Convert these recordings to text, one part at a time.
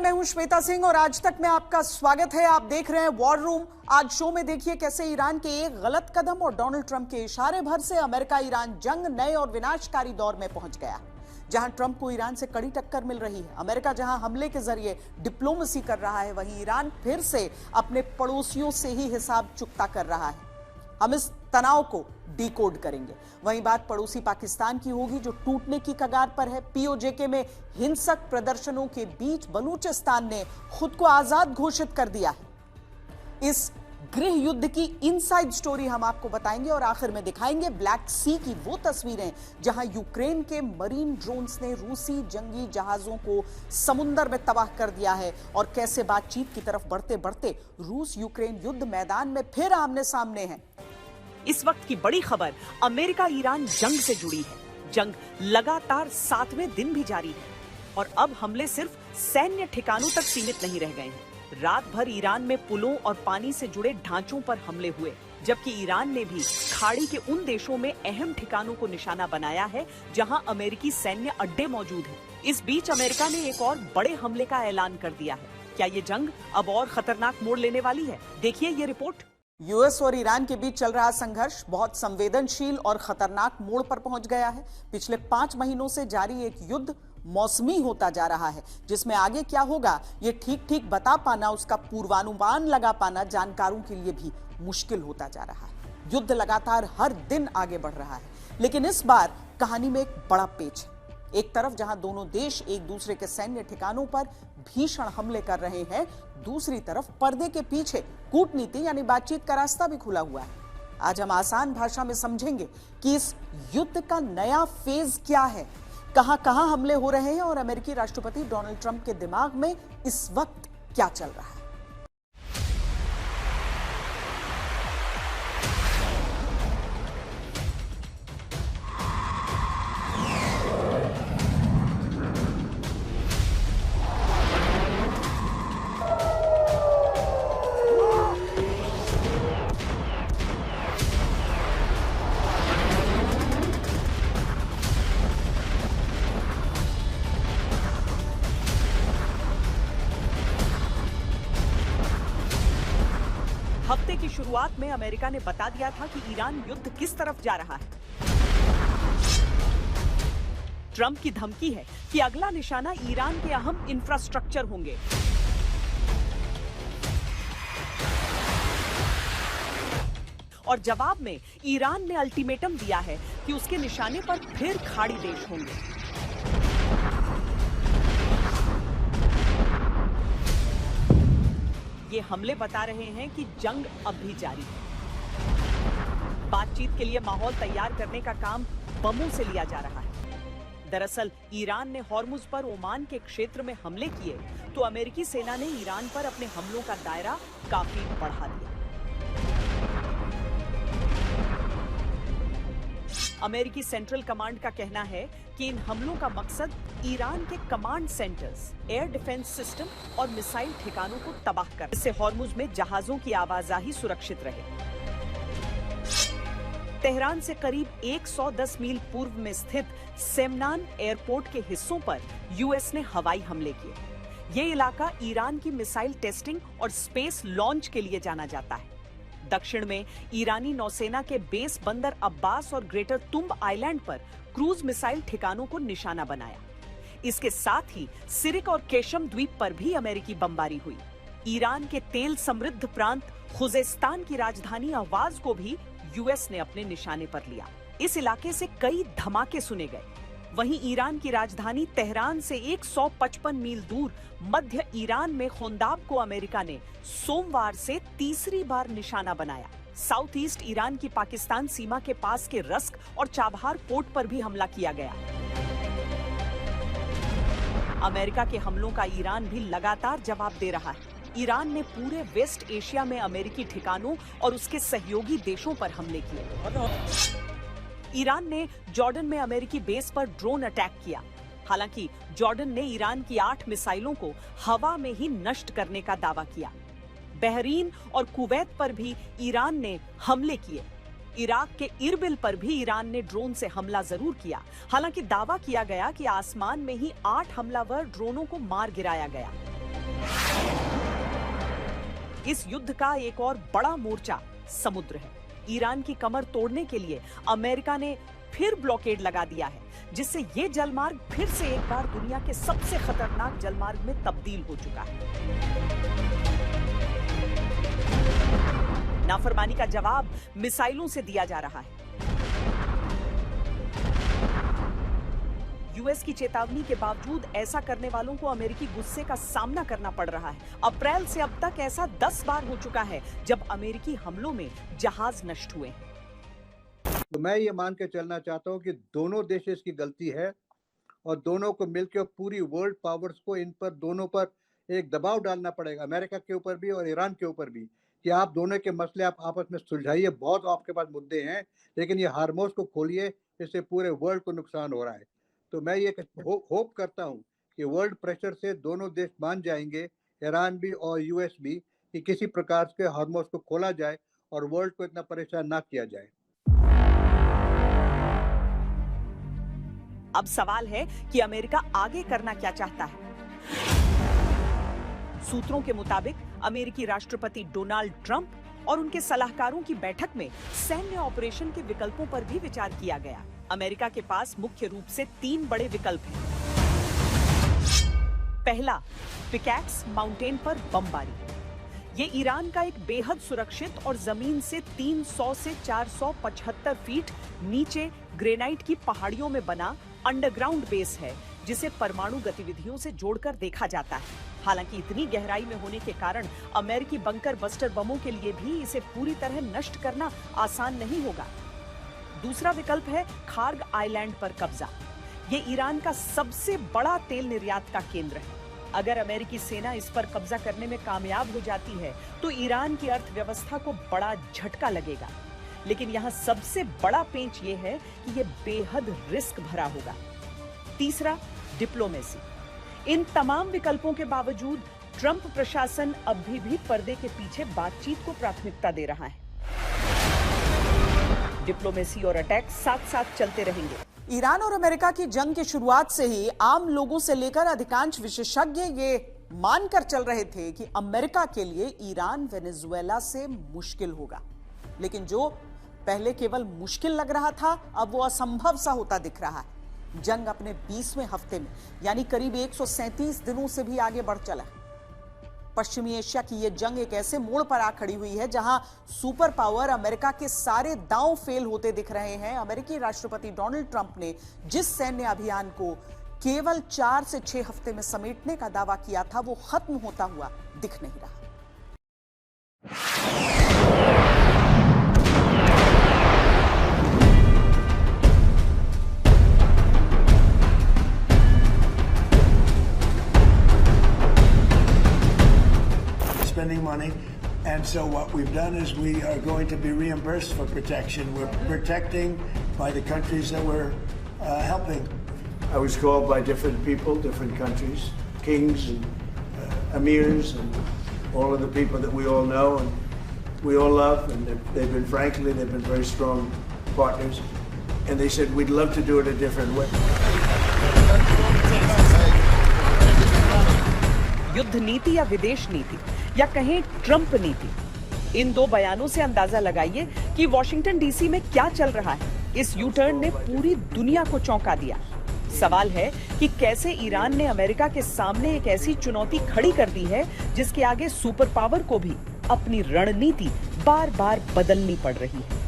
मैं हूं श्वेता सिंह और आज तक में आपका स्वागत है। आप देख रहे हैं वॉर रूम। आज शो में देखिए कैसे ईरान के एक गलत कदम और डोनाल्ड ट्रंप के इशारे भर से अमेरिका ईरान जंग नए और विनाशकारी दौर में पहुंच गया, जहां ट्रंप को ईरान से कड़ी टक्कर मिल रही है। अमेरिका जहां हमले के जरिए डिप्लोमेसी कर रहा है, वहीं ईरान फिर से अपने पड़ोसियों से ही हिसाब चुकता कर रहा है। हम इस तनाव को डिकोड करेंगे। वहीं बात पड़ोसी पाकिस्तान की होगी, जो टूटने की कगार पर है। पीओजेके में हिंसक प्रदर्शनों के बीच बलूचिस्तान ने खुद को आजाद घोषित कर दिया है। इस गृह युद्ध की इनसाइड स्टोरी हम आपको बताएंगे और आखिर में दिखाएंगे ब्लैक सी की वो तस्वीरें जहां यूक्रेन के मरीन ड्रोन्स ने रूसी जंगी जहाजों को समुद्र में तबाह कर दिया है और कैसे बातचीत की तरफ बढ़ते बढ़ते रूस यूक्रेन युद्ध मैदान में फिर आमने सामने है। इस वक्त की बड़ी खबर अमेरिका ईरान जंग से जुड़ी है। जंग लगातार 7वें दिन भी जारी है और अब हमले सिर्फ सैन्य ठिकानों तक सीमित नहीं रह गए हैं। रात भर ईरान में पुलों और पानी से जुड़े ढांचों पर हमले हुए, जबकि ईरान ने भी खाड़ी के उन देशों में अहम ठिकानों को निशाना बनाया है जहां अमेरिकी सैन्य अड्डे मौजूद हैं। इस बीच अमेरिका ने एक और बड़े हमले का ऐलान कर दिया है। क्या ये जंग अब और खतरनाक मोड़ लेने वाली है? देखिए ये रिपोर्ट। यूएस और ईरान के बीच चल रहा संघर्ष बहुत संवेदनशील और खतरनाक मोड़ पर पहुंच गया है। पिछले 5 महीनों से जारी एक युद्ध मौसमी होता जा रहा है, जिसमें आगे क्या होगा ये ठीक ठीक बता पाना, उसका पूर्वानुमान लगा पाना जानकारों के लिए भी मुश्किल होता जा रहा है। युद्ध लगातार हर दिन आगे बढ़ रहा है, लेकिन इस बार कहानी में एक बड़ा पेच है। एक तरफ जहां दोनों देश एक दूसरे के सैन्य ठिकानों पर भीषण हमले कर रहे हैं, दूसरी तरफ पर्दे के पीछे कूटनीति यानी बातचीत का रास्ता भी खुला हुआ है। आज हम आसान भाषा में समझेंगे कि इस युद्ध का नया फेज क्या है, कहां-कहां हमले हो रहे हैं और अमेरिकी राष्ट्रपति डोनाल्ड ट्रंप के दिमाग में इस वक्त क्या चल रहा है। हफ्ते की शुरुआत में अमेरिका ने बता दिया था कि ईरान युद्ध किस तरफ जा रहा है। ट्रंप की धमकी है कि अगला निशाना ईरान के अहम इंफ्रास्ट्रक्चर होंगे। और जवाब में ईरान ने अल्टीमेटम दिया है कि उसके निशाने पर फिर खाड़ी देश होंगे। ये हमले बता रहे हैं कि जंग अब भी जारी है। बातचीत के लिए माहौल तैयार करने का काम बमों से लिया जा रहा है। दरअसल ईरान ने हॉर्मुज पर ओमान के क्षेत्र में हमले किए तो अमेरिकी सेना ने ईरान पर अपने हमलों का दायरा काफी बढ़ा दिया। अमेरिकी सेंट्रल कमांड का कहना है कि इन हमलों का मकसद ईरान के command centres, air defence system और मिसाइल ठिकानों को तबाह कर, इससे हॉर्मुज में जहाजों की आवाजाही सुरक्षित रहे। तेहरान से करीब 110 मील पूर्व में स्थित सेमनान एयरपोर्ट के हिस्सों पर यूएस ने हवाई हमले किए। ये इलाका ईरान की मिसाइल टेस्टिंग और स्पेस लॉन्च के लिए जाना जाता है। दक्षिण में ईरानी नौसेना के बेस बंदर अब्बास और ग्रेटर तुम्ब आइलैंड पर क्रूज मिसाइल ठिकानों को निशाना बनाया। इसके साथ ही सिरिक और केशम द्वीप पर भी अमेरिकी बमबारी हुई। ईरान के तेल समृद्ध प्रांत खुजेस्तान की राजधानी अहवाज को भी यूएस ने अपने निशाने पर लिया। इस इलाके से कई धमाके सुने गए। वहीं ईरान की राजधानी तेहरान से 155 मील दूर मध्य ईरान में खोंदाब को अमेरिका ने सोमवार से तीसरी बार निशाना बनाया। साउथ ईस्ट ईरान की पाकिस्तान सीमा के पास के रस्क और चाबहार पोर्ट पर भी हमला किया गया। अमेरिका के हमलों का ईरान भी लगातार जवाब दे रहा है। ईरान ने पूरे वेस्ट एशिया में अमेरिकी ठिकानों और उसके सहयोगी देशों पर हमले किए। ईरान ने जॉर्डन में अमेरिकी बेस पर ड्रोन अटैक किया। हालांकि जॉर्डन ने ईरान की 8 मिसाइलों को हवा में ही नष्ट करने का दावा किया। बहरीन और कुवैत पर भी ईरान ने हमले किए। इराक के इरबिल पर भी ईरान ने ड्रोन से हमला जरूर किया। हालांकि दावा किया गया कि आसमान में ही 8 हमलावर ड्रोनों को मार गिराया गया। इस युद्ध का एक और बड़ा मोर्चा समुद्र है। ईरान की कमर तोड़ने के लिए अमेरिका ने फिर ब्लॉकेड लगा दिया है, जिससे ये जलमार्ग फिर से एक बार दुनिया के सबसे खतरनाक जलमार्ग में तब्दील हो चुका है। नाफरमानी का जवाब मिसाइलों से दिया जा रहा है। यूएस की चेतावनी के बावजूद ऐसा करने वालों को अमेरिकी गुस्से का सामना करना पड़ रहा है। अप्रैल से अब तक ऐसा 10 बार हो चुका है जब अमेरिकी हमलों में जहाज नष्ट हुए हैं। तो मैं ये मान के चलना चाहता हूँ कि दोनों देश इसकी गलती है और दोनों को मिलकर पूरी वर्ल्ड पावर्स को इन पर दोनों पर एक दबाव डालना पड़ेगा, अमेरिका के ऊपर भी और ईरान के ऊपर भी, कि आप दोनों के मसले आप आपस में सुलझाइए। बहुत आपके पास मुद्दे हैं, लेकिन ये हार्मोज को खोलिए, इससे पूरे वर्ल्ड को नुकसान हो रहा है। तो मैं ये होप करता हूँ कि वर्ल्ड प्रेशर से दोनों देश मान जाएंगे, ईरान भी और यूएस भी, कि किसी प्रकार के हार्मोज को खोला जाए और वर्ल्ड को इतना परेशान ना किया जाए। अब सवाल है कि अमेरिका आगे करना क्या चाहता है। सूत्रों के मुताबिक अमेरिकी राष्ट्रपति डोनाल्ड ट्रंप और उनके सलाहकारों की बैठक में सैन्य ऑपरेशन के विकल्पों पर भी विचार किया गया। अमेरिका के पास मुख्य रूप से 3 बड़े विकल्प हैं। पहला, पिकैक्स माउंटेन पर बमबारी। ये ईरान का एक बेहद सुरक्षित और जमीन से 300 से 475 फीट नीचे ग्रेनाइट की पहाड़ियों में बना अंडरग्राउंड बेस है, जिसे परमाणु गतिविधियों से जोड़कर देखा जाता है। हालांकि इतनी गहराई में होने के कारण अमेरिकी बंकर बस्टर बमों के लिए भी इसे पूरी तरह नष्ट करना आसान नहीं होगा। दूसरा विकल्प है खार्ग आइलैंड पर कब्जा। ये ईरान का सबसे बड़ा तेल निर्यात का केंद्र है। अगर अमेरिकी सेना इस पर कब्जा करने में कामयाब हो जाती है तो ईरान की अर्थव्यवस्था को बड़ा झटका लगेगा। लेकिन यहाँ सबसे बड़ा पेंच ये है कि ये बेहद रिस्क भरा होगा। तीसरा, डिप्लोमेसी। इन तमाम विकल्पों के बावजूद ट्रंप प्रशासन अभी भी पर्दे के पीछे बातचीत को प्राथमिकता दे रहा है। डिप्लोमेसी और अटैक साथ साथ चलते रहेंगे। ईरान और अमेरिका की जंग की शुरुआत से ही आम लोगों से लेकर अधिकांश विशेषज्ञ ये मानकर चल रहे थे कि अमेरिका के लिए ईरान वेनेजुएला से मुश्किल होगा। लेकिन जो पहले केवल मुश्किल लग रहा था, अब वो असंभव सा होता दिख रहा है। जंग अपने 20वें हफ्ते में यानी करीब 137 दिनों से भी आगे बढ़ चला है। पश्चिमी एशिया की यह जंग एक ऐसे मोड़ पर आ खड़ी हुई है जहां सुपर पावर अमेरिका के सारे दांव फेल होते दिख रहे हैं। अमेरिकी राष्ट्रपति डोनाल्ड ट्रंप ने जिस सैन्य अभियान को केवल 4 से 6 हफ्ते में समेटने का दावा किया था, वो खत्म होता हुआ दिख नहीं रहा। Spending money, and so what we've done is we are going to be reimbursed for protection. We're protecting by the countries that we're helping. I was called by different people, different countries, kings and emirs, and all of the people that we all know and we all love, and they've been, frankly, they've been very strong partners, and they said we'd love to do it a different way. युद्ध नीति या विदेश नीति या कहें Trump नीति, इन दो बयानों से अंदाजा लगाइए कि वॉशिंगटन डीसी में क्या चल रहा है। इस यू टर्न ने पूरी दुनिया को चौंका दिया। सवाल है कि कैसे ईरान ने अमेरिका के सामने एक ऐसी चुनौती खड़ी कर दी है जिसके आगे सुपर पावर को भी अपनी रणनीति बार बार बदलनी पड़ रही है।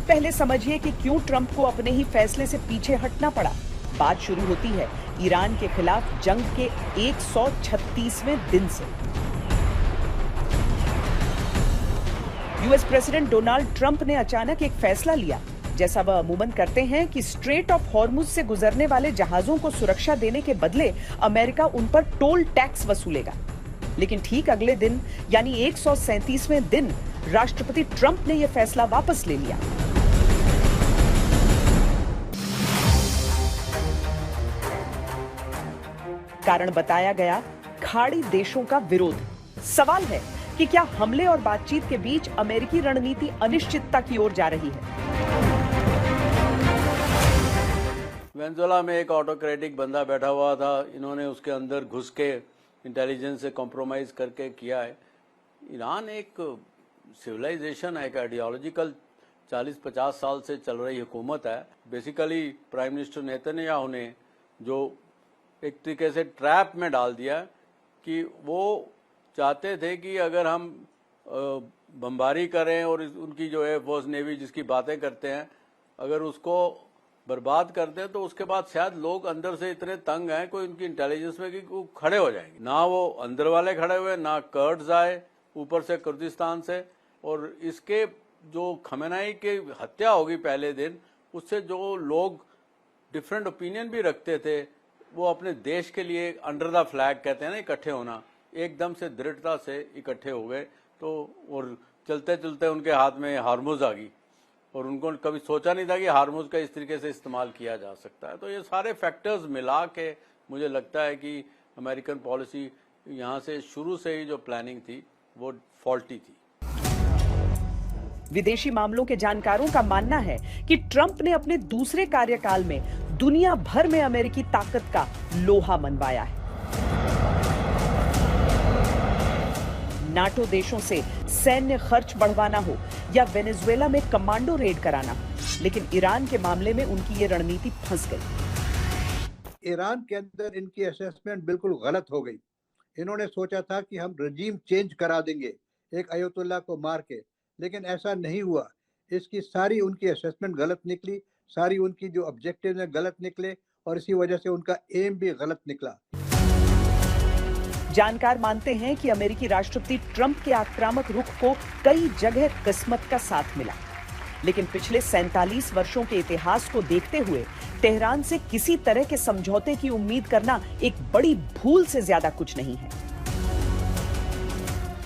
पहले समझिए कि क्यों ट्रंप को अपने ही फैसले से पीछे हटना पड़ा। बात शुरू होती है ईरान के खिलाफ जंग के 136वें दिन से। यूएस प्रेसिडेंट डोनाल्ड ट्रंप ने अचानक एक फैसला लिया, जैसा वह अमूमन करते हैं, कि स्ट्रेट ऑफ हॉर्मुज से गुजरने वाले जहाजों को सुरक्षा देने के बदले अमेरिका उन पर टोल टैक्स वसूलेगा। लेकिन ठीक अगले दिन यानी 137वें दिन राष्ट्रपति ट्रंप ने यह फैसला वापस ले लिया। कारण बताया गया खाड़ी देशों का विरोध। सवाल है कि क्या हमले और बातचीत के बीच अमेरिकी रणनीति अनिश्चितता की ओर जा रही है। वेनेजुएला में एक ऑटोक्रेटिक बंदा बैठा हुआ था, इन्होंने उसके अंदर घुस के इंटेलिजेंस से कॉम्प्रोमाइज़ करके किया है। ईरान एक सिविलाइजेशन है, एक आइडियोलॉजिकल 40-50 साल से चल रही हुकूमत है। बेसिकली प्राइम मिनिस्टर नेतन्याहू ने जो एक तरीके से ट्रैप में डाल दिया कि वो चाहते थे कि अगर हम बमबारी करें और उनकी जो है फोर्स नेवी जिसकी बातें करते हैं, अगर उसको बर्बाद कर दें तो उसके बाद शायद लोग अंदर से इतने तंग हैं कोई उनकी इंटेलिजेंस में कि वो खड़े हो जाएंगे। ना वो अंदर वाले खड़े हुए, ना कर्ड्स आए ऊपर से कुर्दिस्तान से, और इसके जो खमेनाई की हत्या होगी पहले दिन, उससे जो लोग डिफरेंट ओपिनियन भी रखते थे वो अपने देश के लिए अंडर द फ्लैग कहते हैं ना, इकट्ठे होना, एकदम से दृढ़ता से इकट्ठे हो गए। तो और चलते चलते उनके हाथ में हार्मुज आ गई और उनको कभी सोचा नहीं था कि हार्मुज का इस तरीके से इस्तेमाल किया जा सकता है। तो ये सारे फैक्टर्स मिला के मुझे लगता है कि अमेरिकन पॉलिसी यहाँ से शुरू से ही जो प्लानिंग थी वो फॉल्टी थी। विदेशी मामलों के जानकारों का मानना है कि ट्रंप ने अपने दूसरे कार्यकाल में दुनिया भर में अमेरिकी ताकत का लोहा मनवाया है। नाटो देशों से सैन्य खर्च बढ़वाना हो या वेनेजुएला में कमांडो रेड कराना हो, लेकिन ईरान के मामले में उनकी ये रणनीति फंस गई। ईरान के अंदर इनकी असेसमेंट बिल्कुल गलत हो गई। इन्होंने सोचा था कि हम रजीम चेंज करा देंगे एक अयतुल्ला को मार के, लेकिन ऐसा नहीं हुआ। इसकी सारी उनकी असेसमेंट गलत निकली, सारी उनकी जो ऑब्जेक्टिव है गलत निकले और इसी वजह से उनका एम भी गलत निकला। जानकार मानते हैं कि अमेरिकी राष्ट्रपति ट्रंप के आक्रामक रुख को कई जगह किस्मत का साथ मिला, लेकिन पिछले 47 वर्षों के इतिहास को देखते हुए तेहरान से किसी तरह के समझौते की उम्मीद करना एक बड़ी भूल से ज्यादा कुछ नहीं है।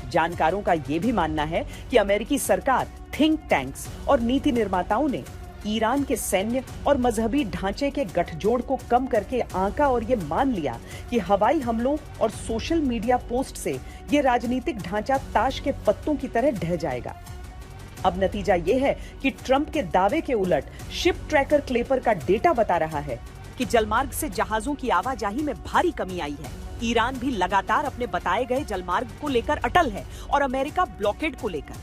जानकारों का यह भी मानना है कि अमेरिकी सरकार, थिंक टैंक्स और नीति निर्माताओं ने ईरान के सैन्य और मजहबी ढांचे के गठजोड़ को कम करके आंका और ये मान लिया कि हवाई हमलों और सोशल मीडिया पोस्ट से ये राजनीतिक ढांचा ताश के पत्तों की तरह ढह जाएगा। अब नतीजा ये है कि ट्रंप के दावे के उलट शिप ट्रैकर क्लेपर का डेटा बता रहा है कि जलमार्ग से जहाजों की आवाजाही में भारी कमी आई है। ईरान भी लगातार अपने बताए गए जलमार्ग को लेकर अटल है और अमेरिका ब्लॉकेड को लेकर।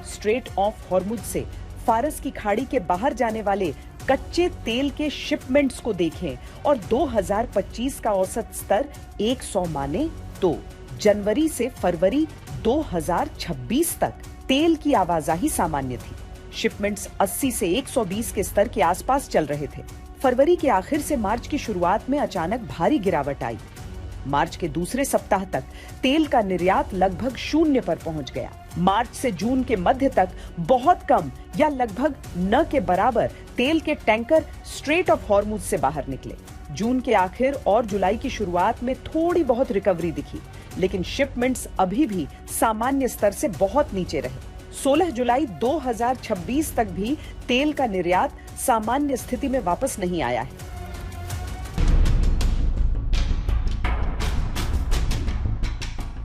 स्ट्रेट ऑफ हॉर्मुज से फारस की खाड़ी के बाहर जाने वाले कच्चे तेल के शिपमेंट्स को देखें और 2025 का औसत स्तर 100 माने तो जनवरी से फरवरी 2026 तक तेल की आवाजाही सामान्य थी। शिपमेंट्स 80 से 120 के स्तर के आसपास चल रहे थे। फरवरी के आखिर से मार्च की शुरुआत में अचानक भारी गिरावट आई। मार्च के दूसरे सप्ताह तक तेल का निर्यात लगभग शून्य पर पहुंच गया। मार्च से जून के मध्य तक बहुत कम या लगभग न के बराबर तेल के टैंकर स्ट्रेट ऑफ हॉर्मुज से बाहर निकले। जून के आखिर और जुलाई की शुरुआत में थोड़ी बहुत रिकवरी दिखी, लेकिन शिपमेंट्स अभी भी सामान्य स्तर से बहुत नीचे रहे। 16 जुलाई 2026 तक भी तेल का निर्यात सामान्य स्थिति में वापस नहीं आया है।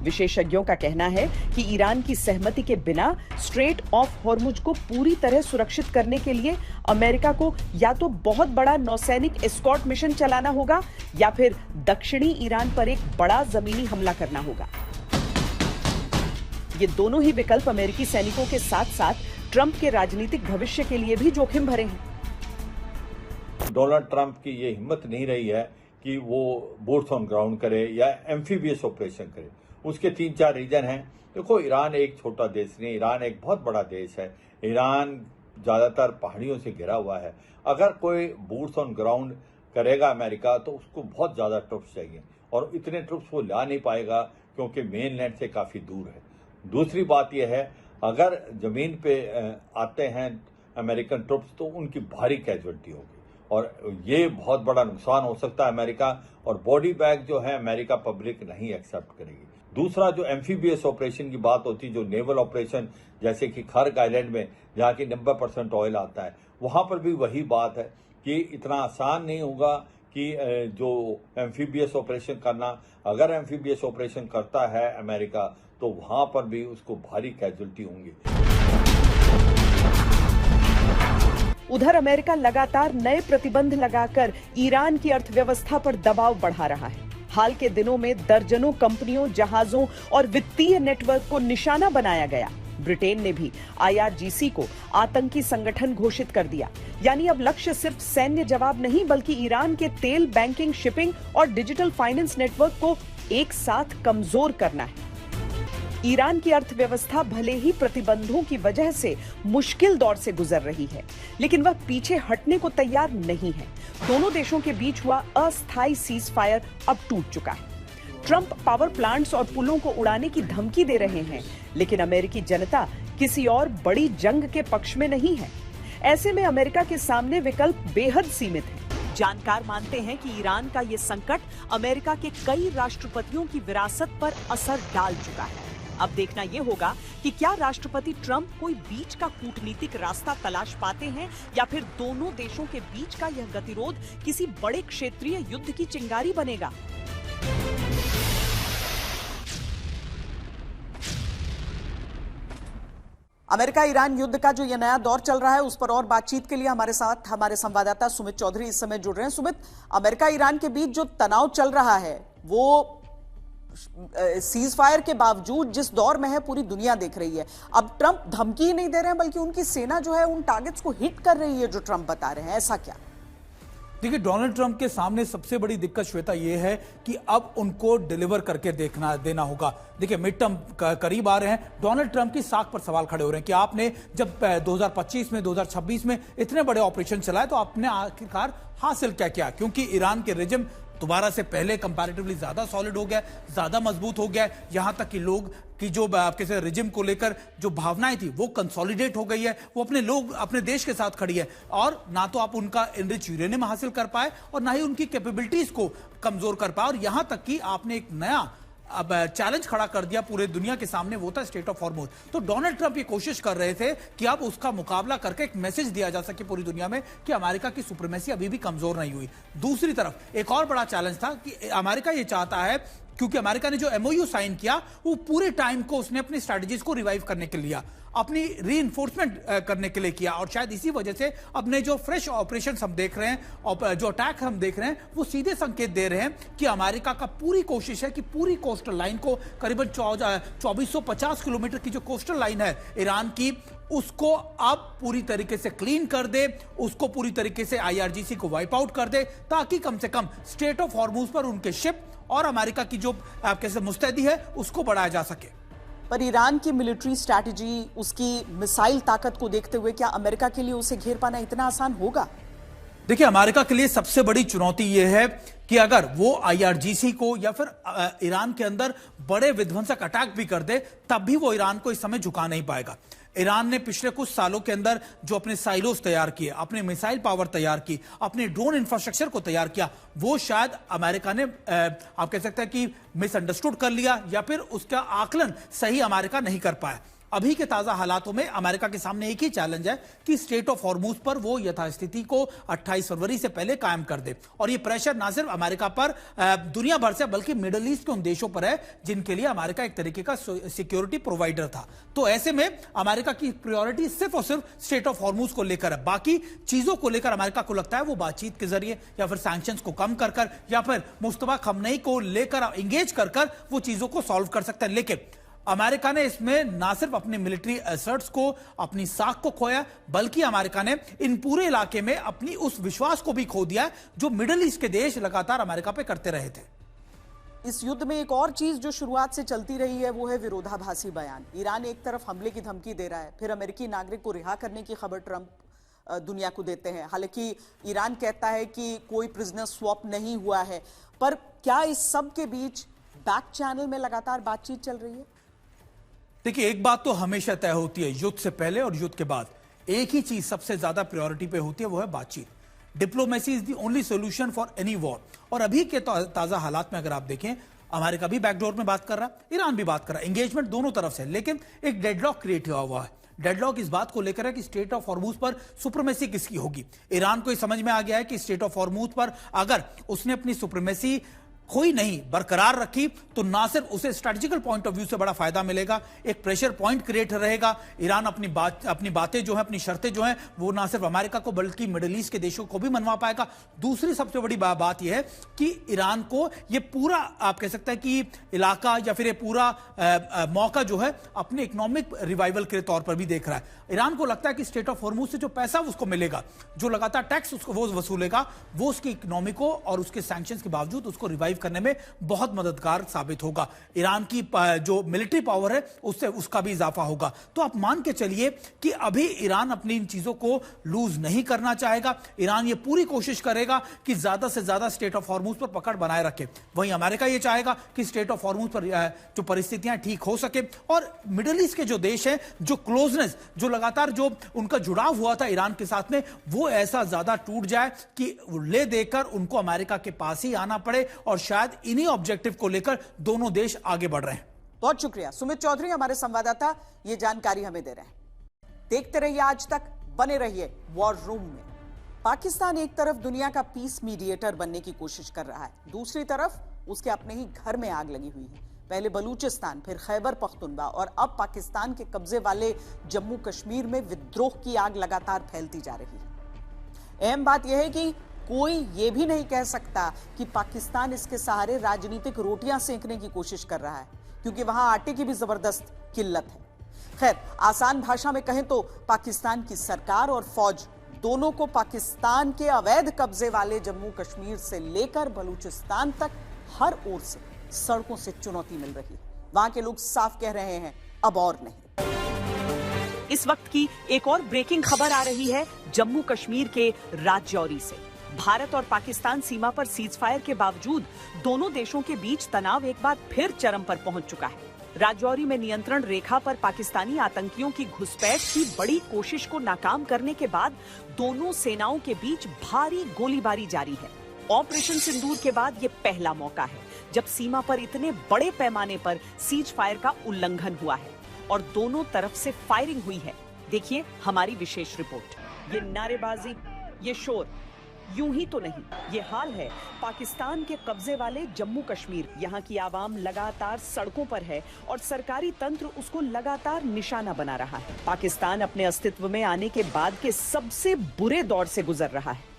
विशेषज्ञों का कहना है कि ईरान की सहमति के बिना स्ट्रेट ऑफ हॉर्मुज को पूरी तरह सुरक्षित करने के लिए अमेरिका को या तो बहुत बड़ा नौसैनिक एस्कॉर्ट मिशन चलाना होगा या फिर दक्षिणी ईरान पर एक बड़ा जमीनी हमला करना होगा। ये दोनों ही विकल्प अमेरिकी सैनिकों के साथ साथ ट्रंप के राजनीतिक भविष्य के लिए भी जोखिम भरे हैं। डोनाल्ड ट्रंप की ये हिम्मत नहीं रही है कि वो बूट्स ऑन ग्राउंड करे या एम्फीबियस ऑपरेशन करे। उसके 3-4 रीजन हैं। देखो, ईरान एक छोटा देश नहीं, ईरान एक बहुत बड़ा देश है। ईरान ज़्यादातर पहाड़ियों से घिरा हुआ है। अगर कोई बूट्स ऑन ग्राउंड करेगा अमेरिका तो उसको बहुत ज़्यादा ट्रुप्स चाहिए और इतने ट्रुप्स वो ला नहीं पाएगा क्योंकि मेन लैंड से काफ़ी दूर है। दूसरी बात यह है, अगर ज़मीन पे आते हैं अमेरिकन ट्रुप्स तो उनकी भारी कैजुअल्टी होगी और ये बहुत बड़ा नुकसान हो सकता है अमेरिका, और बॉडी बैग जो है अमेरिका पब्लिक नहीं एक्सेप्ट करेगी। दूसरा, जो एम्फीबियस ऑपरेशन की बात होती है, जो नेवल ऑपरेशन जैसे कि खर्ग आइलैंड में जहाँ की 90% ऑयल आता है, वहाँ पर भी वही बात है कि इतना आसान नहीं होगा कि जो एम्फीबियस ऑपरेशन करना। अगर एम्फीबियस ऑपरेशन करता है अमेरिका तो वहाँ पर भी उसको भारी कैजुअल्टी होंगी। उधर अमेरिका लगातार नए प्रतिबंध लगाकर ईरान की अर्थव्यवस्था पर दबाव बढ़ा रहा है। हाल के दिनों में दर्जनों कंपनियों, जहाजों और वित्तीय नेटवर्क को निशाना बनाया गया। ब्रिटेन ने भी IRGC को आतंकी संगठन घोषित कर दिया। यानी अब लक्ष्य सिर्फ सैन्य जवाब नहीं, बल्कि ईरान के तेल, बैंकिंग, शिपिंग और डिजिटल फाइनेंस नेटवर्क को एक साथ कमजोर करना है। ईरान की अर्थव्यवस्था भले ही प्रतिबंधों की वजह से मुश्किल दौर से गुजर रही है, लेकिन वह पीछे हटने को तैयार नहीं है। दोनों देशों के बीच हुआ अस्थायी सीज फायर अब टूट चुका है। ट्रंप पावर प्लांट्स और पुलों को उड़ाने की धमकी दे रहे हैं, लेकिन अमेरिकी जनता किसी और बड़ी जंग के पक्ष में नहीं है। ऐसे में अमेरिका के सामने विकल्प बेहद सीमित है। जानकार मानते हैं कि ईरान का ये संकट अमेरिका के कई राष्ट्रपतियों की विरासत पर असर डाल चुका है। अब देखना यह होगा कि क्या राष्ट्रपति ट्रंप कोई बीच का कूटनीतिक रास्ता तलाश पाते हैं, या फिर दोनों देशों के बीच का यह गतिरोध किसी बड़े क्षेत्रीय युद्ध की चिंगारी बनेगा। अमेरिका ईरान युद्ध का जो ये नया दौर चल रहा है, उस पर और बातचीत के लिए हमारे साथ हमारे संवाददाता सुमित चौधरी इस समय जुड़ रहे हैं। सुमित, अमेरिका ईरान के बीच जो तनाव चल रहा है वो सीज फायर के बावजूद जिस दौर में है पूरी दुनिया देख रही है। अब ट्रंप धमकी ही नहीं दे रहे हैं, बल्कि उनकी सेना जो है उन टारगेट्स को हिट कर रही है जो ट्रंप बता रहे हैं। ऐसा क्या? देखिए, डोनाल्ड ट्रंप के सामने सबसे बड़ी दिक्कत श्वेता यह है कि अब उनको डिलीवर करके देना होगा। देखिए, मिड टर्म करीब आ रहे हैं। डोनाल्ड ट्रंप की साख पर सवाल खड़े हो रहे हैं कि आपने जब 2025 में 2026 में इतने बड़े ऑपरेशन चलाए तो आपने आखिरकार हासिल क्या किया? क्योंकि ईरान के रिजिम दोबारा से पहले कंपैरेटिवली ज्यादा सॉलिड हो गया, ज्यादा मजबूत हो गया। यहां तक कि लोग की जो आपके रिजिम को लेकर जो भावनाएं थी वो कंसोलिडेट हो गई है। वो अपने लोग अपने देश के साथ खड़ी है, और ना तो आप उनका एनरिच यूरेनियम हासिल कर पाए और ना ही उनकी कैपेबिलिटीज को कमजोर कर पाए। और यहां तक कि आपने एक नया अब चैलेंज खड़ा कर दिया पूरे दुनिया के सामने, वो था स्टेट ऑफ हॉर्मुज। तो डोनाल्ड ट्रंप ये कोशिश कर रहे थे कि अब उसका मुकाबला करके एक मैसेज दिया जा सके पूरी दुनिया में कि अमेरिका की सुप्रीमेसी अभी भी कमजोर नहीं हुई। दूसरी तरफ एक और बड़ा चैलेंज था कि अमेरिका ये चाहता है, क्योंकि अमेरिका ने जो MOU साइन किया वो पूरे टाइम को उसने अपनी स्ट्रेटजीज को रिवाइव करने के लिए लिया, अपनी रीइंफोर्समेंट करने के लिए किया। और शायद इसी वजह से अपने जो फ्रेश ऑपरेशन हम देख रहे हैं और जो अटैक हम देख रहे हैं, वो सीधे संकेत दे रहे हैं कि अमेरिका का पूरी कोशिश है कि पूरी कोस्टल लाइन को, करीबन 2450 किलोमीटर की जो कोस्टल लाइन है ईरान की, उसको अब पूरी तरीके से क्लीन कर दे, उसको पूरी तरीके से IRGC को वाइप आउट कर दे, ताकि कम से कम स्टेट ऑफ हॉर्मुज पर उनके शिप और अमेरिका की जो कैसे मुस्तैदी है उसको बढ़ाया जा सके। पर ईरान की मिलिट्री स्ट्रैटेजी, उसकी मिसाइल ताकत को देखते हुए क्या अमेरिका के लिए उसे घेर पाना इतना आसान होगा? देखिए, अमेरिका के लिए सबसे बड़ी चुनौती यह है कि अगर वो IRGC को या फिर ईरान के अंदर बड़े विध्वंसक अटैक भी कर दे, तब भी वो ईरान को इस समय झुका नहीं पाएगा। ईरान ने पिछले कुछ सालों के अंदर जो अपने साइलोस तैयार किए, अपने मिसाइल पावर तैयार की, अपने ड्रोन इंफ्रास्ट्रक्चर को तैयार किया, वो शायद अमेरिका ने आप कह सकते हैं कि मिसअंडरस्टूड कर लिया, या फिर उसका आकलन सही अमेरिका नहीं कर पाया। अभी के ताजा हालातों में अमेरिका के सामने एक ही चैलेंज है कि स्टेट ऑफ हॉर्मुज पर वो यथास्थिति को 28 फरवरी से पहले कायम कर दे। और ये प्रेशर ना सिर्फ अमेरिका पर, दुनिया भर से, बल्कि मिडिल ईस्ट के उन देशों पर है जिनके लिए अमेरिका एक तरीके का सिक्योरिटी प्रोवाइडर था। तो ऐसे में अमेरिका की प्रायोरिटी सिर्फ और सिर्फ स्टेट ऑफ हॉर्मुज को लेकर है। बाकी चीजों को लेकर अमेरिका को लगता है वो बातचीत के जरिए या फिर सैंक्शंस को कम कर या फिर मुस्तफा खमनई को लेकर इंगेज कर वो चीजों को सॉल्व कर सकता है। लेकिन अमेरिका ने इसमें ना सिर्फ अपने मिलिट्री एसर्ट्स को, अपनी साख को खोया, बल्कि अमेरिका ने इन पूरे इलाके में अपनी उस विश्वास को भी खो दिया जो मिडिल ईस्ट के देश लगातार अमेरिका पे करते रहे थे। इस युद्ध में एक और चीज जो शुरुआत से चलती रही है वो है विरोधाभासी बयान। ईरान एक तरफ हमले की धमकी दे रहा है, फिर अमेरिकी नागरिक को रिहा करने की खबर ट्रंप दुनिया को देते हैं। हालांकि ईरान कहता है कि कोई प्रिजनर स्वैप नहीं हुआ है, पर क्या इस सब के बीच बैक चैनल में लगातार बातचीत चल रही है? देखिए, एक बात तो हमेशा तय होती है, युद्ध से पहले और युद्ध के बाद एक ही चीज सबसे ज्यादा प्रायोरिटी पे होती है, वो है बातचीत। Diplomacy is the only solution for any war. और अभी के ताजा हालात में अगर आप देखें, अमेरिका भी बैकडोर में बात कर रहा है, ईरान भी बात कर रहा है, एंगेजमेंट दोनों तरफ से, लेकिन एक डेडलॉक क्रिएट हुआ है। डेडलॉक इस बात को लेकर है कि स्टेट ऑफ हॉर्मुज पर सुप्रीमेसी किसकी होगी। ईरान को समझ में आ गया है कि स्टेट ऑफ हॉर्मुज पर अगर उसने अपनी सुप्रीमेसी कोई नहीं बरकरार रखी तो ना सिर्फ उसे स्ट्रेटेजिकल पॉइंट ऑफ व्यू से बड़ा फायदा मिलेगा, एक प्रेशर पॉइंट क्रिएट रहेगा। ईरान अपनी बातें जो है, अपनी शर्तें जो हैं, वो ना सिर्फ अमेरिका को बल्कि मिडिल ईस्ट के देशों को भी मनवा पाएगा। दूसरी सबसे बड़ी बात यह है कि ईरान को ये पूरा आप कह सकते हैं कि इलाका या फिर ये पूरा मौका जो है अपने इकोनॉमिक रिवाइवल के तौर पर भी देख रहा है। ईरान को लगता है कि स्टेट ऑफ हॉर्मुज से जो पैसा उसको मिलेगा, जो लगातार टैक्स उसको वो वसूलेगा, वो उसकी इकोनॉमी को और उसके सैंक्शंस के बावजूद उसको रिवाइव करने में बहुत मददगार साबित होगा। ईरान की जो मिलिट्री पावर है उससे उसका भी इजाफा होगा। तो आप मान के चलिए कि अभी ईरान अपनी इन चीजों को लूज नहीं करना चाहेगा। ईरान ये पूरी कोशिश करेगा कि ज्यादा से ज्यादा स्टेट ऑफ हॉर्मुज पर पकड़ बनाए रखे। वहीं अमेरिका ये चाहेगा कि स्टेट ऑफ हॉर्मुज पर जो परिस्थितियां ठीक हो सके और मिडिल ईस्ट के जो देश हैं, जो क्लोजनेस, जो लगातार जो उनका जुड़ाव हुआ था ईरान के साथ में, वो ऐसा ज्यादा टूट जाए कि ले देकर उनको अमेरिका के पास ही आना पड़े और शायद इन्हीं ऑब्जेक्टिव को लेकर दोनों देश आगे बढ़ रहे हैं। बहुत शुक्रिया सुमित चौधरी, हमारे संवाददाता ये जानकारी हमें दे रहे हैं। देखते रहिए आज तक, बने रहिए वॉर रूम में। पाकिस्तान एक तरफ दुनिया का पीस मीडिएटर बनने की कोशिश कर रहा है, दूसरी तरफ उसके अपने ही घर में आग लगी हुई है। पहले बलूचिस्तान, फिर खैबर पख्तूनख्वा और अब पाकिस्तान के कब्जे वाले जम्मू कश्मीर में विद्रोह की आग लगातार फैलती जा रही है। अहम बात यह है कि कोई यह भी नहीं कह सकता कि पाकिस्तान इसके सहारे राजनीतिक रोटियां सेंकने की कोशिश कर रहा है, क्योंकि वहां आटे की भी जबरदस्त किल्लत है। खैर, आसान भाषा में कहें तो पाकिस्तान की सरकार और फौज दोनों को पाकिस्तान के अवैध कब्जे वाले जम्मू कश्मीर से लेकर बलूचिस्तान तक हर ओर से सड़कों से चुनौती मिल रही है। वहां के लोग साफ कह रहे हैं, अब और नहीं। इस वक्त की एक और ब्रेकिंग खबर आ रही है जम्मू कश्मीर के राजौरी से। भारत और पाकिस्तान सीमा पर सीज फायर के बावजूद दोनों देशों के बीच तनाव एक बार फिर चरम पर पहुंच चुका है। राजौरी में नियंत्रण रेखा पर पाकिस्तानी आतंकियों की घुसपैठ की बड़ी कोशिश को नाकाम करने के बाद दोनों सेनाओं के बीच भारी गोलीबारी जारी है। ऑपरेशन सिंदूर के बाद ये पहला मौका है जब सीमा पर इतने बड़े पैमाने पर सीज फायर का उल्लंघन हुआ है और दोनों तरफ से फायरिंग हुई है। देखिए हमारी विशेष रिपोर्ट। ये नारेबाजी, ये शोर यूं ही तो नहीं, ये हाल है पाकिस्तान के कब्जे वाले जम्मू कश्मीर। यहाँ की आवाम लगातार सड़कों पर है और सरकारी तंत्र उसको लगातार निशाना बना रहा है। पाकिस्तान अपने अस्तित्व में आने के बाद के सबसे बुरे दौर से गुजर रहा है।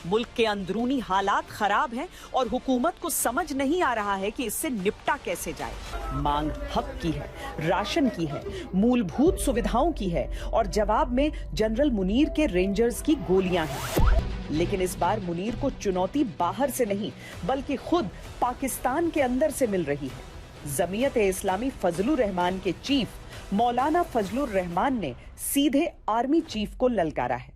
मुल्क के अंदरूनी हालात खराब हैं और हुकूमत को समझ नहीं आ रहा है कि इससे निपटा कैसे जाए। मांग हक की है, राशन की है, मूलभूत सुविधाओं की है और जवाब में जनरल मुनीर के रेंजर्स की गोलियां हैं। लेकिन इस बार मुनीर को चुनौती बाहर से नहीं बल्कि खुद पाकिस्तान के अंदर से मिल रही है। जमीयत-ए-इस्लामी फजलुर रहमान के चीफ मौलाना फजलुर रहमान ने सीधे आर्मी चीफ को ललकारा है।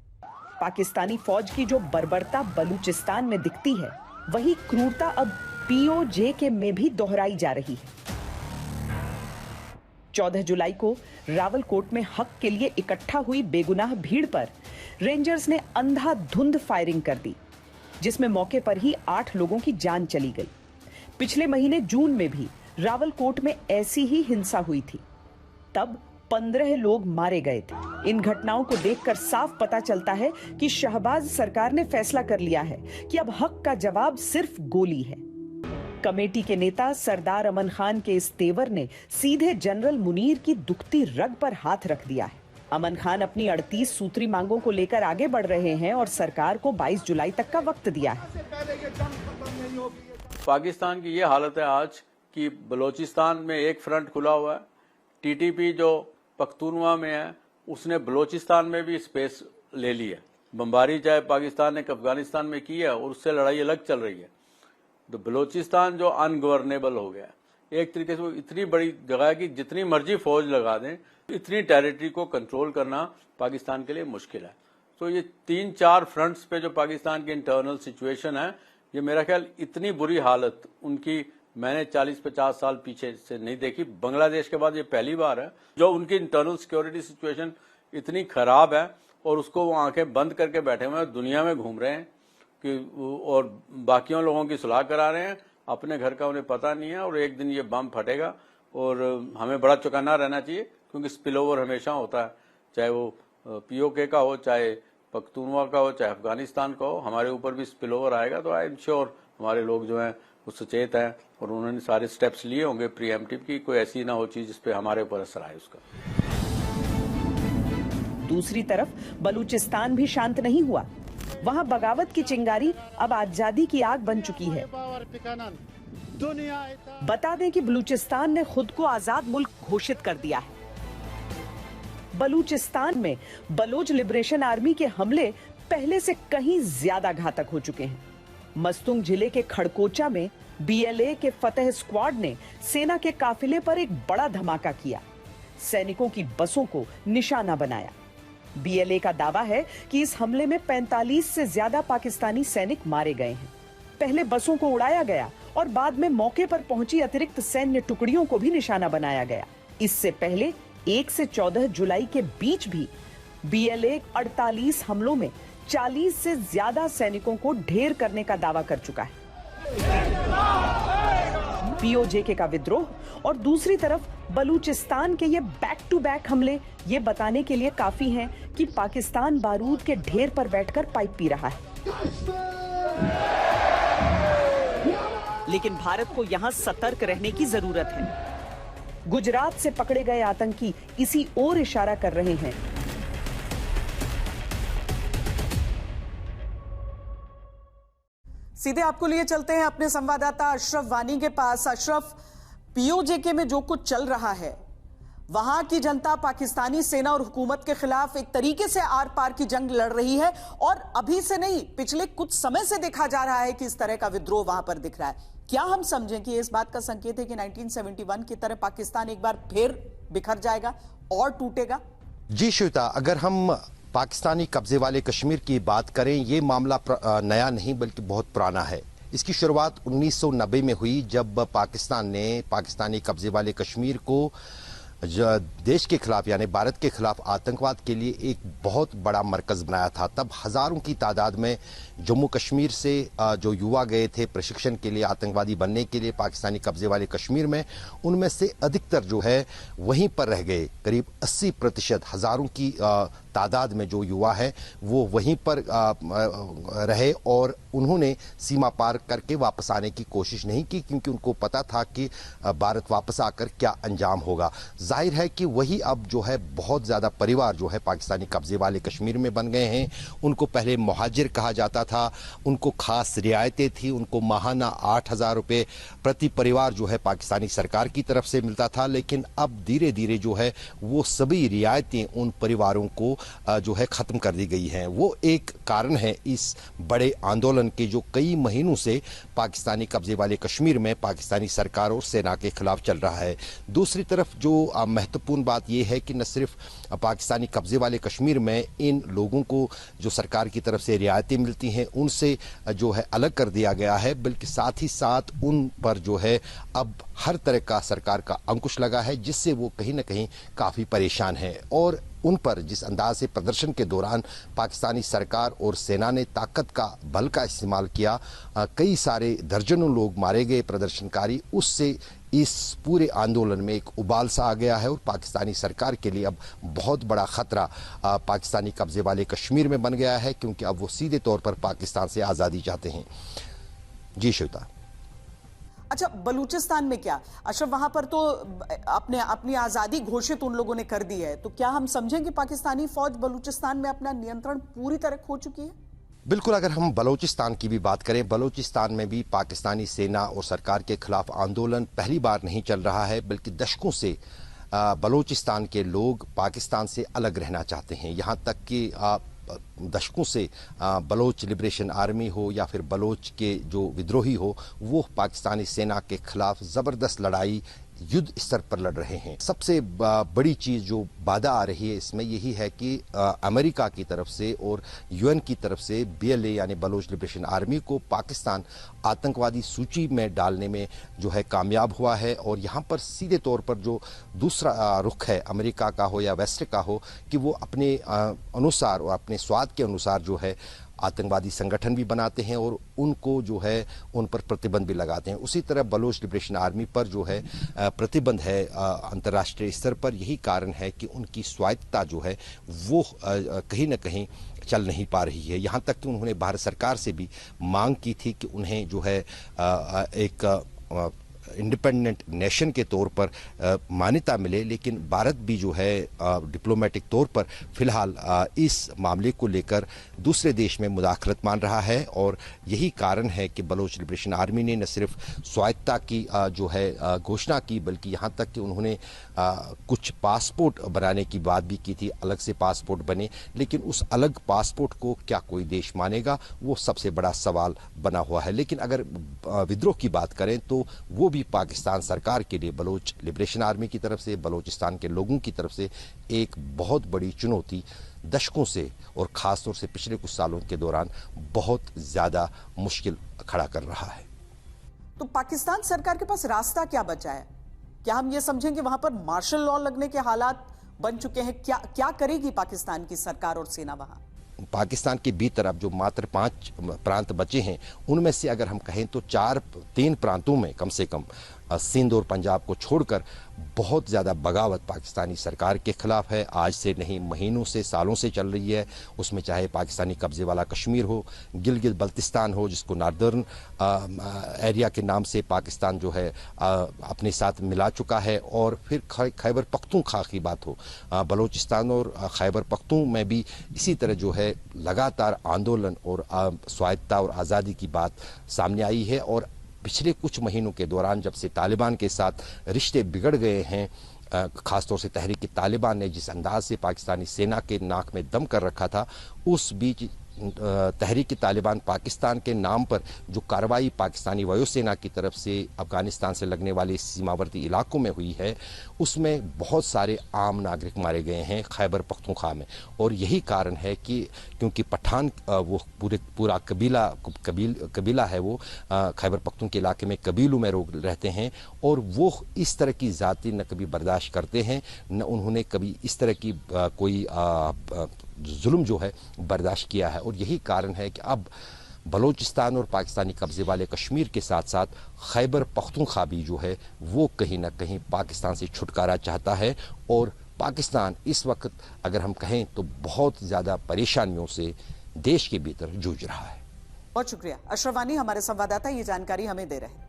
पाकिस्तानी फौज की जो बर्बरता बलूचिस्तान में दिखती है, वही क्रूरता अब POJ में भी दोहराई जा रही है। 14 जुलाई को रावलकोट में हक के लिए इकट्ठा हुई बेगुनाह भीड़ पर रेंजर्स ने अंधाधुंध फायरिंग कर दी, जिसमें मौके पर ही 8 लोगों की जान चली गई। पिछले महीने जून में भी रावलकोट में ऐसी ही हिंसा हुई थी, तब 15 लोग मारे गए थे। इन घटनाओं को देखकर साफ पता चलता है कि शहबाज सरकार ने फैसला कर लिया है कि अब हक का जवाब सिर्फ गोली है। कमेटी के नेता सरदार अमन खान के इस तेवर ने सीधे जनरल मुनीर की दुखती रग पर हाथ रख दिया है। अमन खान अपनी 38 सूत्री मांगों को लेकर आगे बढ़ रहे हैं और सरकार को 22 जुलाई तक का वक्त दिया है। पाकिस्तान की ये हालत है आज कि बलोचिस्तान में एक फ्रंट खुला हुआ है। TTP जो पख्तूनवा में है उसने बलोचिस्तान में भी स्पेस ले ली है। बमबारी चाहे पाकिस्तान ने अफगानिस्तान में की है और उससे लड़ाई अलग चल रही है। तो बलोचिस्तान जो अनगवर्नेबल हो गया, एक तरीके से वो इतनी बड़ी जगह है कि जितनी मर्जी फौज लगा दें, इतनी टेरिटरी को कंट्रोल करना पाकिस्तान के लिए मुश्किल है। तो ये 3-4 फ्रंट्स पे जो पाकिस्तान की इंटरनल सिचुएशन है, ये मेरा ख्याल इतनी बुरी हालत उनकी मैंने 40-50 साल पीछे से नहीं देखी। बांग्लादेश के बाद ये पहली बार है जो उनकी इंटरनल सिक्योरिटी सिचुएशन इतनी खराब है और उसको वो आंखें बंद करके बैठे हुए हैं, दुनिया में घूम रहे हैं कि और बाकियों लोगों की सुलह करा रहे हैं। अपने घर का उन्हें पता नहीं है और एक दिन ये बम फटेगा और हमें बड़ा चौकन्ना रहना चाहिए, क्योंकि स्पिल ओवर हमेशा होता है, चाहे वो POK का हो, चाहे पख्तूनवा का हो, चाहे अफगानिस्तान का हो, हमारे ऊपर भी स्पिल ओवर आएगा। तो आई एम श्योर हमारे लोग जो हैं वो सचेत हैं और उन्होंने सारे स्टेप्स लिए होंगे प्रीएम्प्टिव की कोई ऐसी ना हो चीज जिस पे हमारे ऊपर असर आए उसका। दूसरी तरफ बलूचिस्तान भी शांत नहीं हुआ। वहां बगावत की चिंगारी अब आजादी की आग बन चुकी है। बता दें कि बलूचिस्तान ने खुद को आजाद मुल्क घोषित कर दिया है। बलूचिस्तान में बलोच लिबरेशन आर्मी के हमले पहले से कहीं ज्यादा घातक हो चुके हैं। मस्तुंग जिले के खड़कोचा में बीएलए के फतेह स्क्वाड ने सेना के काफिले पर एक बड़ा धमाका किया। सैनिकों की बसों को निशाना बनाया। बीएलए का दावा है कि इस हमले में 45 से ज्यादा पाकिस्तानी सैनिक मारे गए हैं। पहले बसों को उड़ाया गया और बाद में मौके पर पहुंची अतिरिक्त सैन्य टुकड़ियों को भी निशाना बनाया गया। इससे पहले 1 से 14 जुलाई के बीच भी बीएलए 48 हमलों में 40 से ज्यादा सैनिकों को ढेर करने का दावा कर चुका है। पीओजेके का विद्रोह और दूसरी तरफ बलूचिस्तान के ये बैक टू बैक हमले ये बताने के लिए काफी हैं कि पाकिस्तान बारूद के ढेर पर बैठकर पाइप पी रहा है। लेकिन भारत को यहां सतर्क रहने की जरूरत है। गुजरात से पकड़े गए आतंकी इसी ओर इशारा कर रहे हैं। सीधे आपको लिए चलते हैं अपने संवाददाता अशरफ वानी के पास। अशरफ, पीओजेके में जो कुछ चल रहा है, वहां की जनता पाकिस्तानी सेना और हुकूमत के खिलाफ एक तरीके से आर पार की जंग लड़ रही है और अभी से नहीं, पिछले कुछ समय से देखा जा रहा है कि इस तरह का विद्रोह वहां पर दिख रहा है। क्या हम समझें कि इस बात का संकेत है कि 1971 की तरह पाकिस्तान एक बार फिर बिखर जाएगा और टूटेगा? जी श्वेता, अगर हम पाकिस्तानी कब्जे वाले कश्मीर की बात करें, ये मामला नया नहीं बल्कि बहुत पुराना है। इसकी शुरुआत 1990 में हुई जब पाकिस्तान ने पाकिस्तानी कब्जे वाले कश्मीर को देश के खिलाफ यानी भारत के खिलाफ आतंकवाद के लिए एक बहुत बड़ा मरकज बनाया था। तब हजारों की तादाद में जम्मू कश्मीर से जो युवा गए थे प्रशिक्षण के लिए, आतंकवादी बनने के लिए पाकिस्तानी कब्जे वाले कश्मीर में, उनमें से अधिकतर जो है वहीं पर रह गए। करीब 80% हजारों की तादाद में जो युवा है वो वहीं पर रहे और उन्होंने सीमा पार करके वापस आने की कोशिश नहीं की, क्योंकि उनको पता था कि भारत वापस आकर क्या अंजाम होगा। जाहिर है कि वही अब जो है बहुत ज़्यादा परिवार जो है पाकिस्तानी कब्जे वाले कश्मीर में बन गए हैं। उनको पहले मुहाजिर कहा जाता था, उनको खास रियायतें थी, उनको माहाना 8,000 रुपये प्रति परिवार जो है पाकिस्तानी सरकार की तरफ से मिलता था। लेकिन अब धीरे धीरे जो है वो सभी रियायतें उन परिवारों को जो है ख़त्म कर दी गई हैं। वो एक कारण है इस बड़े आंदोलन के जो कई महीनों से पाकिस्तानी कब्जे वाले कश्मीर में पाकिस्तानी सरकार और सेना के खिलाफ चल रहा है। दूसरी तरफ जो महत्वपूर्ण बात यह है कि न सिर्फ पाकिस्तानी कब्जे वाले कश्मीर में इन लोगों को जो सरकार की तरफ से रियायतें मिलती हैं उनसे जो है अलग कर दिया गया है, बल्कि साथ ही साथ उन पर जो है अब हर तरह का सरकार का अंकुश लगा है, जिससे वो कहीं ना कहीं काफ़ी परेशान है। और उन पर जिस अंदाज से प्रदर्शन के दौरान पाकिस्तानी सरकार और सेना ने ताकत का बल का इस्तेमाल किया, कई सारे दर्जनों लोग मारे गए प्रदर्शनकारी, उससे इस पूरे आंदोलन में एक उबाल सा आ गया है और पाकिस्तानी सरकार के लिए अब बहुत बड़ा खतरा पाकिस्तानी कब्जे वाले कश्मीर में बन गया है, क्योंकि अब वो सीधे तौर पर पाकिस्तान से आज़ादी चाहते हैं। जी श्वेता। अच्छा, बलूचिस्तान में क्या अशरफ, वहां पर तो अपनी आजादी घोषित उन लोगों ने कर दी है, तो क्या हम समझें कि पाकिस्तानी फौज बलूचिस्तान में अपना नियंत्रण पूरी तरह खो चुकी है? बिल्कुल। अगर हम बलूचिस्तान की भी बात करें, बलूचिस्तान में भी पाकिस्तानी सेना और सरकार के खिलाफ आंदोलन पहली बार नहीं चल रहा है, बल्कि दशकों से बलूचिस्तान के लोग पाकिस्तान से अलग रहना चाहते हैं। यहाँ तक कि दशकों से बलोच लिबरेशन आर्मी हो या फिर बलोच के जो विद्रोही हो, वो पाकिस्तानी सेना के खिलाफ ज़बरदस्त लड़ाई युद्ध स्तर पर लड़ रहे हैं। सबसे बड़ी चीज़ जो बाधा आ रही है इसमें यही है कि अमेरिका की तरफ से और यूएन की तरफ से बीएलए यानी बलोच लिबरेशन आर्मी को पाकिस्तान आतंकवादी सूची में डालने में जो है कामयाब हुआ है। और यहाँ पर सीधे तौर पर जो दूसरा रुख है अमेरिका का हो या वेस्ट का हो कि वो अपने अनुसार और अपने स्वाद के अनुसार जो है आतंकवादी संगठन भी बनाते हैं और उनको जो है उन पर प्रतिबंध भी लगाते हैं। उसी तरह बलोच लिबरेशन आर्मी पर जो है प्रतिबंध है अंतर्राष्ट्रीय स्तर पर। यही कारण है कि उनकी स्वायत्तता जो है वो कहीं ना कहीं चल नहीं पा रही है। यहाँ तक कि उन्होंने भारत सरकार से भी मांग की थी कि उन्हें जो है एक इंडिपेंडेंट नेशन के तौर पर मान्यता मिले, लेकिन भारत भी जो है डिप्लोमेटिक तौर पर फिलहाल इस मामले को लेकर दूसरे देश में मुदाखलत मान रहा है। और यही कारण है कि बलोच लिबरेशन आर्मी ने न सिर्फ स्वायत्ता की जो है घोषणा की, बल्कि यहाँ तक कि उन्होंने कुछ पासपोर्ट बनाने की बात भी की थी, अलग से पासपोर्ट बने, लेकिन उस अलग पासपोर्ट को क्या कोई देश मानेगा, वो सबसे बड़ा सवाल बना हुआ है। लेकिन अगर विद्रोह की बात करें तो वो भी पाकिस्तान सरकार के लिए बलोच लिबरेशन आर्मी की तरफ से, बलोचिस्तान के लोगों की तरफ से एक बहुत बड़ी चुनौती दशकों से और खासतौर से पिछले कुछ सालों के दौरान बहुत ज्यादा मुश्किल खड़ा कर रहा है। तो पाकिस्तान सरकार के पास रास्ता क्या बचा है? क्या हम ये समझें कि वहां पर मार्शल लॉ लगने के हालात बन चुके हैं? क्या करेगी पाकिस्तान की सरकार और सेना वहां? पाकिस्तान के भीतर अब जो मात्र 5 प्रांत बचे हैं, उनमें से अगर हम कहें तो 3 प्रांतों में कम से कम सिंध और पंजाब को छोड़कर बहुत ज़्यादा बगावत पाकिस्तानी सरकार के खिलाफ है। आज से नहीं, महीनों से, सालों से चल रही है। उसमें चाहे पाकिस्तानी कब्जे वाला कश्मीर हो, गिलगित बल्तिस्तान हो, जिसको नार्दर्न एरिया के नाम से पाकिस्तान जो है अपने साथ मिला चुका है, और फिर खैबर पख्तूनख्वा की बात हो, बलोचिस्तान और खैबर पख्तून में भी इसी तरह जो है लगातार आंदोलन और स्वायत्ता और आज़ादी की बात सामने आई है। और पिछले कुछ महीनों के दौरान जब से तालिबान के साथ रिश्ते बिगड़ गए हैं, खासतौर से तहरीक तालिबान ने जिस अंदाज से पाकिस्तानी सेना के नाक में दम कर रखा था, उस बीच तहरीक तालिबान पाकिस्तान के नाम पर जो कार्रवाई पाकिस्तानी वायुसेना की तरफ से अफगानिस्तान से लगने वाले सीमावर्ती इलाकों में हुई है, उसमें बहुत सारे आम नागरिक मारे गए हैं खैबर पख्तूनख्वा में। और यही कारण है कि क्योंकि पठान वो पूरा कबीला है, वो खैबर पख्तून के इलाके में कबीलों में लोग रहते हैं, और वो इस तरह की ज़ाती न कभी बर्दाश्त करते हैं, न उन्होंने कभी इस तरह की कोई जुल्म जो है बर्दाश्त किया है। और यही कारण है कि अब बलोचिस्तान और पाकिस्तानी कब्जे वाले कश्मीर के साथ साथ खैबर पख्तूनख्वा भी जो है वो कहीं ना कहीं पाकिस्तान से छुटकारा चाहता है। और पाकिस्तान इस वक्त अगर हम कहें तो बहुत ज़्यादा परेशानियों से देश के भीतर जूझ रहा है। बहुत शुक्रिया अशरफ वानी, हमारे संवाददाता ये जानकारी हमें दे रहे हैं।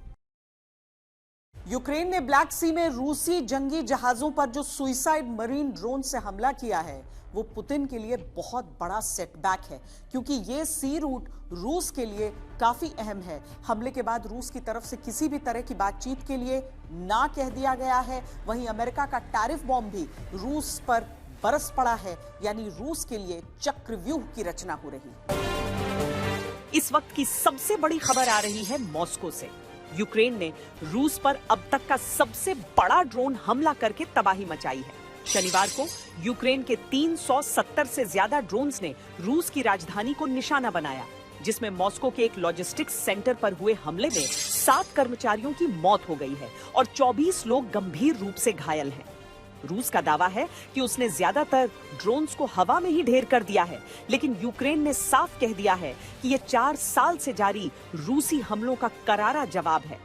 यूक्रेन ने ब्लैक सी में रूसी जंगी जहाजों पर जो सुइसाइड मरीन ड्रोन से हमला किया है, वो पुतिन के लिए बहुत बड़ा सेटबैक है, क्योंकि ये सी रूट रूस के लिए काफी अहम है। हमले के बाद रूस की तरफ से किसी भी तरह की बातचीत के लिए ना कह दिया गया है। वहीं अमेरिका का टैरिफ बॉम्ब भी रूस पर बरस पड़ा है, यानी रूस के लिए चक्रव्यूह की रचना हो रही है। इस वक्त की सबसे बड़ी खबर आ रही है मॉस्को से। यूक्रेन ने रूस पर अब तक का सबसे बड़ा ड्रोन हमला करके तबाही मचाई है। शनिवार को यूक्रेन के 370 से ज्यादा ड्रोन्स ने रूस की राजधानी को निशाना बनाया, जिसमें मॉस्को के एक लॉजिस्टिक्स सेंटर पर हुए हमले में 7 कर्मचारियों की मौत हो गई है और 24 लोग गंभीर रूप से घायल हैं। रूस का दावा है कि उसने ज्यादातर ड्रोन्स को हवा में ही ढेर कर दिया है, लेकिन यूक्रेन ने साफ कह दिया है कि यह 4 साल से जारी रूसी हमलों का करारा जवाब है।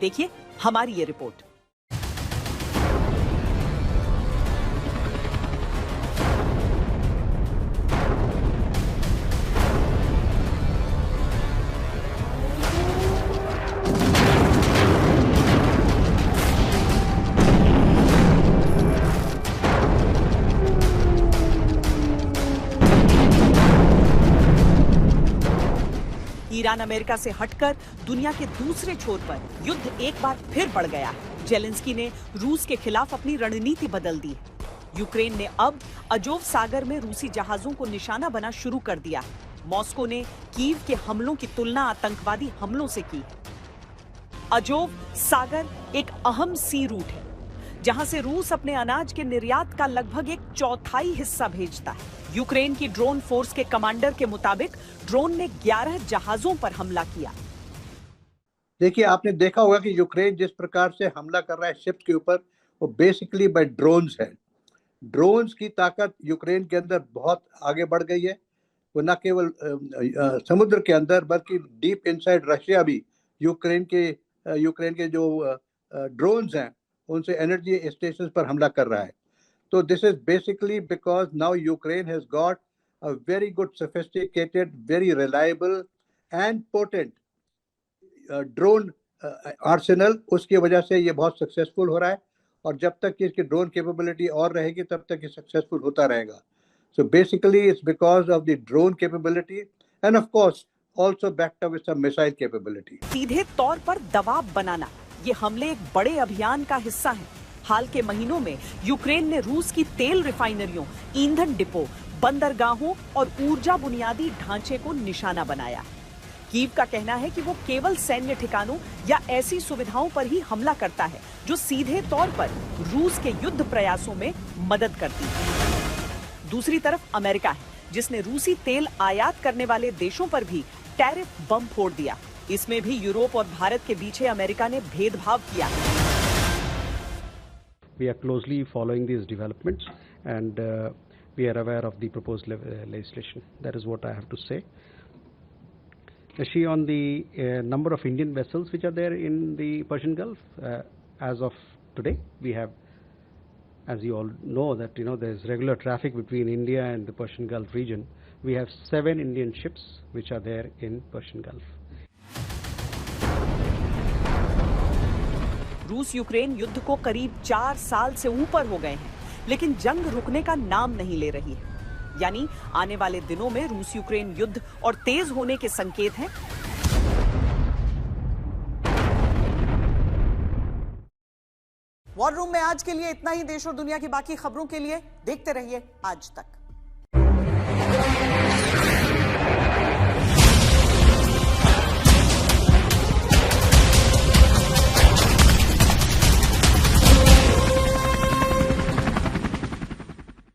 देखिए हमारी ये रिपोर्ट। ईरान अमेरिका से हटकर दुनिया के दूसरे छोर पर युद्ध एक बार फिर बढ़ गया है। जेलेंस्की ने रूस के खिलाफ अपनी रणनीति बदल दी है। यूक्रेन ने अब अजोव सागर में रूसी जहाजों को निशाना बना शुरू कर दिया है। मॉस्को ने कीव के हमलों की तुलना आतंकवादी हमलों से की है। अजोव सागर एक अहम सी रूट है, जहां से रूस अपने अनाज के निर्यात का लगभग 1/4 हिस्सा भेजता है। यूक्रेन की ड्रोन फोर्स के कमांडर के मुताबिक ड्रोन ने 11 जहाजों पर हमला किया। देखिए, आपने देखा होगा कि यूक्रेन जिस प्रकार से हमला कर रहा है शिप्स के ऊपर, वो बेसिकली बाय ड्रोन्स है। ड्रोन्स की ताकत यूक्रेन के अंदर बहुत आगे बढ़ गई है। वो न केवल समुद्र के अंदर बल्कि डीप इनसाइड रशिया भी यूक्रेन के जो ड्रोन्स हैं उनसे एनर्जी स्टेशंस पर हमला कर रहा है। तो this is basically because now Ukraine has got a very good, sophisticated, very reliable and potent drone Arsenal, उसकी वजह से ये बहुत सक्सेसफुल हो रहा है, और जब तक कि इसकी ड्रोन कैपेबिलिटी और रहेगी तब तक ये सक्सेसफुल होता रहेगा. So basically it's because of the drone capability and of course also backed up with some missile capability. सीधे तौर पर दबाव बनाना, ये हमले एक बड़े अभियान का हिस्सा है. हाल के महीनों में यूक्रेन ने रूस की तेल रिफाइनरियों, ईंधन डिपो, बंदरगाहों और ऊर्जा बुनियादी ढांचे को निशाना बनाया. कीव का कहना है कि वो केवल सैन्य ठिकानों या ऐसी सुविधाओं पर ही हमला करता है जो सीधे तौर पर रूस के युद्ध प्रयासों में मदद करती है. दूसरी तरफ अमेरिका है, जिसने रूसी तेल आयात करने वाले देशों पर भी टैरिफ बम फोड़ दिया. इसमें भी यूरोप और भारत के पीछे अमेरिका ने भेदभाव किया. We are closely following these developments and we are aware of the proposed legislation. That is what I have to say. On the number of Indian vessels which are there in the Persian Gulf, as of today, we have, as you all know, that there is regular traffic between India and the Persian Gulf region. We have 7 Indian ships which are there in Persian Gulf. रूस Ukraine युद्ध को करीब 4 साल से ऊपर हो गए हैं, लेकिन जंग रुकने का नाम नहीं ले रही है. यानी आने वाले दिनों में रूस यूक्रेन युद्ध और तेज होने के संकेत हैं. वॉर रूम में आज के लिए इतना ही. देश और दुनिया की बाकी खबरों के लिए देखते रहिए आज तक.